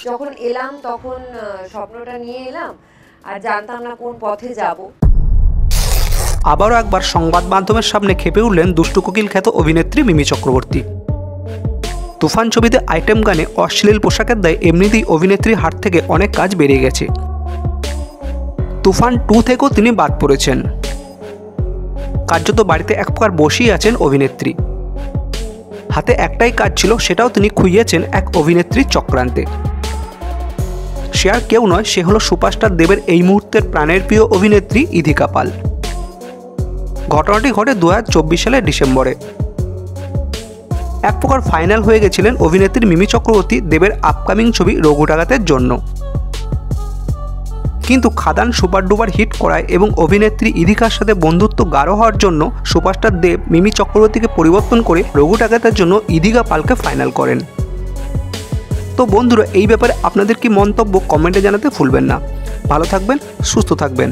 যখন এলাম তখন স্বপ্নটা নিয়ে এলাম, আর জানতাম না কোন পথে যাব। আবারও একবার সংবাদ মাধ্যমের সামনে খেপে উঠলেন দুষ্টু কোকিল খ্যাত অভিনেত্রী মিমি চক্রবর্তী। তুফান ছবিতে আইটেম গানে অশ্লীল পোশাকের দায়ে এমনিতেই অভিনেত্রীর হাত থেকে অনেক কাজ বেরিয়ে গেছে। তুফান 2 থেকেও তিনি বাদ পড়েছেন। কার্যত বাড়িতে এক প্রকার বসেই আছেন অভিনেত্রী। হাতে একটাই কাজ ছিল, সেটাও তিনি খুইয়েছেন এক অভিনেত্রীর চক্রান্তে। সে আর কেউ নয়, সে হলো সুপারস্টার দেবের এই মুহূর্তের প্রাণের প্রিয় অভিনেত্রী ইধিকা পাল। ঘটনাটি ঘটে 2024 সালের ডিসেম্বরে। এক প্রকার ফাইনাল হয়ে গেছিলেন অভিনেত্রী মিমি চক্রবর্তী দেবের আপকামিং ছবি রঘু ডাকাতের জন্য। কিন্তু খাদান সুপার ডুপার হিট করায় এবং অভিনেত্রী ইধিকার সাথে বন্ধুত্ব গাঢ় হওয়ার জন্য সুপারস্টার দেব মিমি চক্রবর্তীকে পরিবর্তন করে রঘু ডাকাতের জন্য ইধিকা পালকে ফাইনাল করেন। তো বন্ধুরা, এই ব্যাপারে আপনাদের কি মন্তব্য কমেন্টে জানাতে ভুলবেন না। ভালো থাকবেন, সুস্থ থাকবেন।